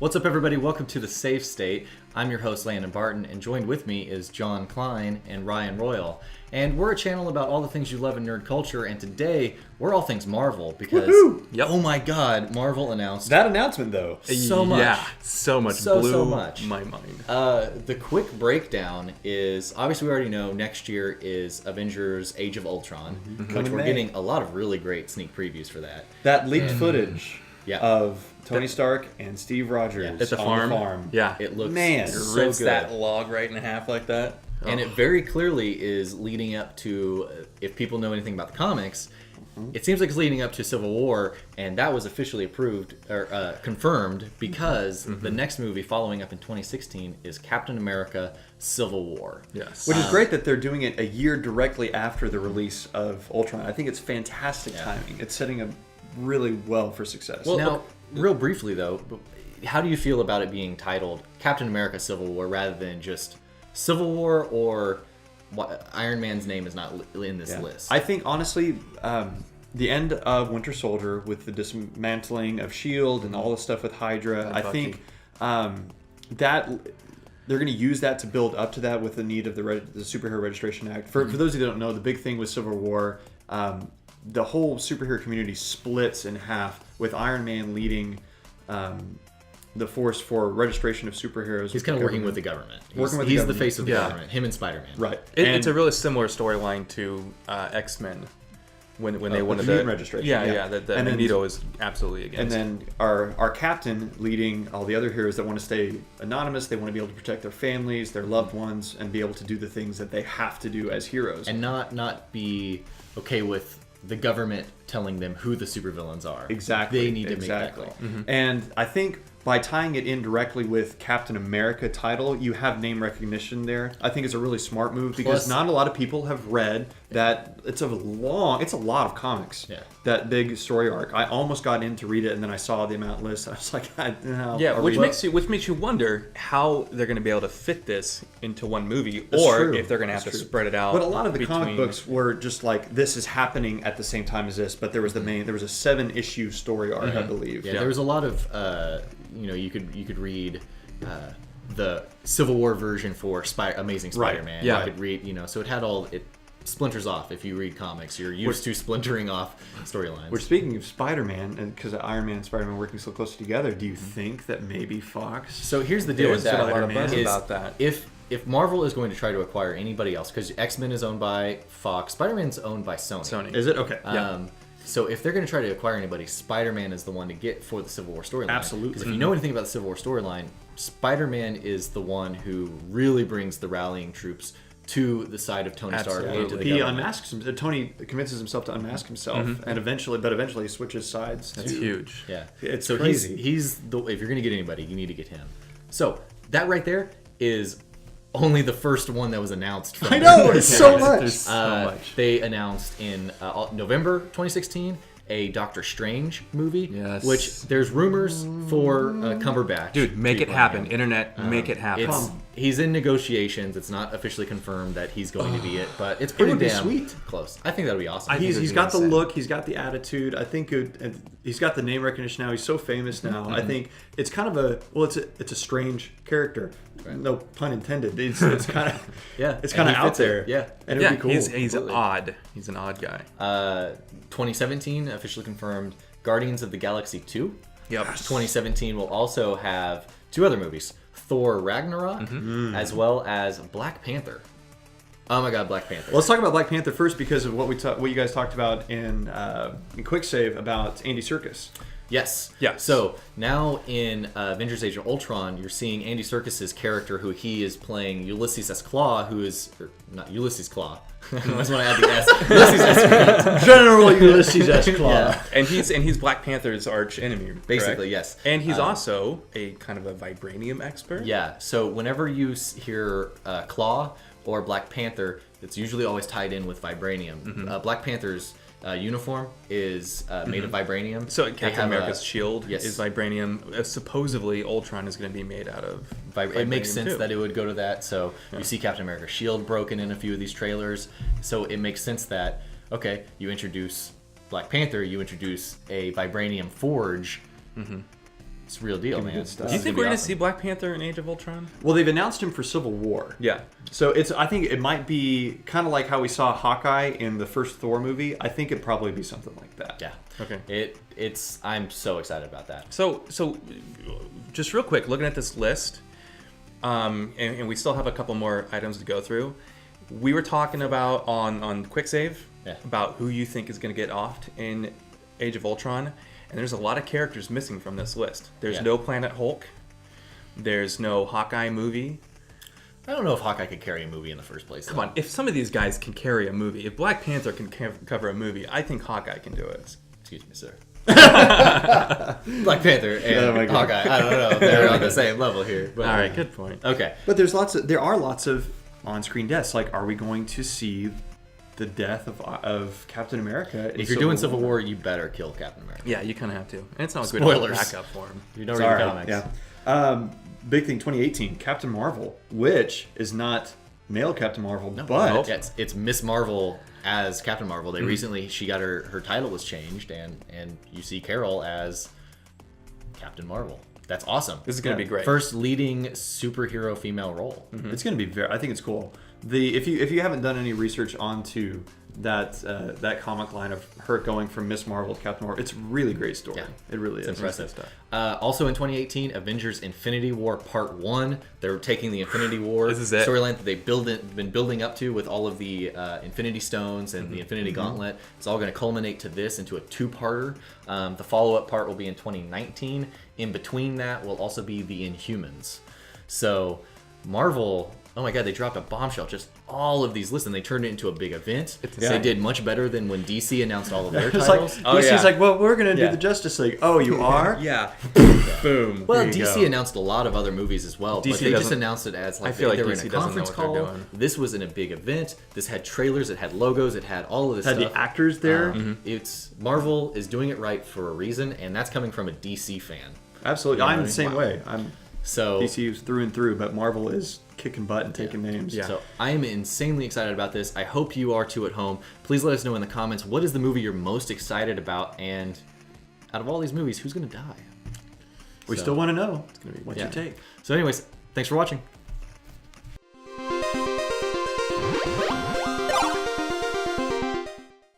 What's up, everybody? Welcome to the Safe State. I'm your host, Landon Barton, and joined with me is John Klein and Ryan Royal. And we're a channel about all the things you love in nerd culture, and today we're all things Marvel because, oh my god, Marvel announced... That announcement, though. So much. Yeah, so much. So much. My mind. The quick breakdown is, obviously we already know next year is Avengers Age of Ultron, which we're getting a lot of really great sneak previews for that. That leaked footage Yeah. of Tony Stark and Steve Rogers At the on farm. the farm. Yeah. It looks so Rips good. that log right in half like that. And it very clearly is leading up to, if people know anything about the comics, it seems like it's leading up to Civil War, and that was officially approved or confirmed because the next movie following up in 2016 is Captain America: Civil War. Yes. Which is great that they're doing it a year directly after the release of Ultron. I think it's fantastic timing. It's setting up really well for success. Well, now, real briefly though, how do you feel about it being titled Captain America: Civil War rather than just Civil War, or Iron Man's name is not in this list? I think, honestly, the end of Winter Soldier with the dismantling of S.H.I.E.L.D. and all the stuff with Hydra, I think that they're going to use that to build up to that with the need of the Superhero Registration Act. For those of you that don't know, the big thing with Civil War, the whole superhero community splits in half, with Iron Man leading the force for registration of superheroes. He's kind of working with the government. He's the face of the government. Him and Spider-Man. Right. It's a really similar storyline to X-Men when they wanted the mutant registration. That and Magneto is absolutely against. And then our captain leading all the other heroes that want to stay anonymous. They want to be able to protect their families, their loved ones, and be able to do the things that they have to do as heroes. And not be okay with the government telling them who the supervillains are. Exactly. They need to make that call. And I think by tying it in directly with Captain America title, you have name recognition there. I think it's a really smart move because not a lot of people have read that. It's a lot of comics. Yeah. That big story arc. I almost got in to read it, and then I saw the amount list. I was like, which makes you wonder how they're going to be able to fit this into one movie, if they're going to have to spread it out. But a lot of the comic books were just like, this is happening at the same time as this. But there was a 7-issue story arc, I believe. Yeah, there was a lot of you could read the Civil War version for Amazing Spider-Man. Yeah. You could read, so it had it splinters off. If you read comics, you're used to splintering off storylines. Which, speaking of Spider-Man, and because Iron Man and Spider-Man working so close together, do you think that maybe Fox? So here's the deal with that. A lot of buzz about that. If Marvel is going to try to acquire anybody else, because X-Men is owned by Fox, Spider-Man's owned by Sony. Is it? Okay. So if they're going to try to acquire anybody, Spider-Man is the one to get for the Civil War storyline. Absolutely. Because if you know anything about the Civil War storyline, Spider-Man is the one who really brings the rallying troops to the side of Tony Stark. Into the he government. unmasks himself. Tony convinces himself to unmask himself, and eventually he switches sides. That's huge. Yeah, it's so crazy. He's the. If you're going to get anybody, you need to get him. So that right there is only the first one that was announced. From I know, it's so much. There's so much. They announced in November 2016 a Doctor Strange movie, which there's rumors for Cumberbatch. Dude, make it happen. Internet, make it happen. He's in negotiations. It's not officially confirmed that he's going to be it, but it's pretty damn sweet. Close. I think that'll be awesome. He's got the look. He's got the attitude. I think he's got the name recognition now. He's so famous now. I think it's kind of it's a strange character. Right. No pun intended. It's kind of it's kind of out there. Yeah, and it'd be cool. He's odd. He's an odd guy. 2017 officially confirmed Guardians of the Galaxy 2. Yep. 2017 will also have 2 other movies, Thor Ragnarok, as well as Black Panther. Oh my God, Black Panther. Well, let's talk about Black Panther first because of what you guys talked about in Quick Save about Andy Serkis. Yes. Yes. So now in Avengers: Age of Ultron, you're seeing Andy Serkis's character, who he is playing Ulysses S. Claw, who is not Ulysses Claw. I just want to add the S. Ulysses S. General Ulysses S. Claw. Yeah. And he's Black Panther's arch enemy, basically. Yes. And he's also a kind of a vibranium expert. Yeah. So whenever you hear Claw or Black Panther, it's usually always tied in with vibranium. Black Panther's uniform is made of vibranium. So Captain America's shield yes. is vibranium. Supposedly, Ultron is going to be made out of vibranium. It makes sense that it would go to that. So you see Captain America's shield broken in a few of these trailers. So it makes sense that, okay, you introduce Black Panther, you introduce a vibranium forge. It's a real deal, man. good stuff. Do you think we're going to see Black Panther in Age of Ultron? Well, they've announced him for Civil War. Yeah. So I think it might be kind of like how we saw Hawkeye in the first Thor movie. I think it'd probably be something like that. Yeah. Okay. I'm so excited about that. So just real quick, looking at this list, and we still have a couple more items to go through. We were talking about on Quick Save about who you think is going to get offed in Age of Ultron, and there's a lot of characters missing from this list. There's no Planet Hulk. There's no Hawkeye movie. I don't know if Hawkeye could carry a movie in the first place. Come on, if some of these guys can carry a movie, if Black Panther can cover a movie, I think Hawkeye can do it. Excuse me, sir. Black Panther and Hawkeye. I don't know. They're on the same level here. But, all right, good point. Okay. But there are lots of on-screen deaths. Like, are we going to see the death of Captain America? If you're doing Civil War, you better kill Captain America. Yeah, you kind of have to. And it's not like we don't have Spoilers. backup for him. You don't read the comics. Yeah. Big thing, 2018, Captain Marvel, which is not male Captain Marvel, but Yeah, it's Miss Marvel as Captain Marvel. They recently, she got her title was changed, and you see Carol as Captain Marvel. That's awesome. This is going to be great. First leading superhero female role. It's going to be I think it's cool. If you haven't done any research onto that comic line of her going from Miss Marvel to Captain Marvel, it's a really great story. Yeah. It really is. Impressive stuff. Also in 2018, Avengers Infinity War Part 1. They're taking the Infinity War storyline that they've been building up to with all of the Infinity Stones and the Infinity Gauntlet. It's all going to culminate to this into a two-parter. The follow-up part will be in 2019. In between that will also be the Inhumans. So Marvel... Oh my God, they dropped a bombshell. Just all of these lists, and they turned it into a big event. They did much better than when DC announced all of their titles. DC's like, well, we're going to do the Justice League. Oh, you are? Yeah. Boom. Well, DC announced a lot of other movies as well, but they just announced it as like I feel like they were DC in a doesn't know conference what they're call. doing. This was in a big event. This had trailers, it had logos, it had all of this Had stuff. the actors there. It's Marvel is doing it right for a reason, and that's coming from a DC fan. Absolutely. I'm the same way. So DC is through and through, but Marvel is kicking butt and taking names. Yeah. So I am insanely excited about this. I hope you are too at home. Please let us know in the comments, what is the movie you're most excited about, and out of all these movies, who's going to die? We still want to know. What's your take? So anyways, thanks for watching.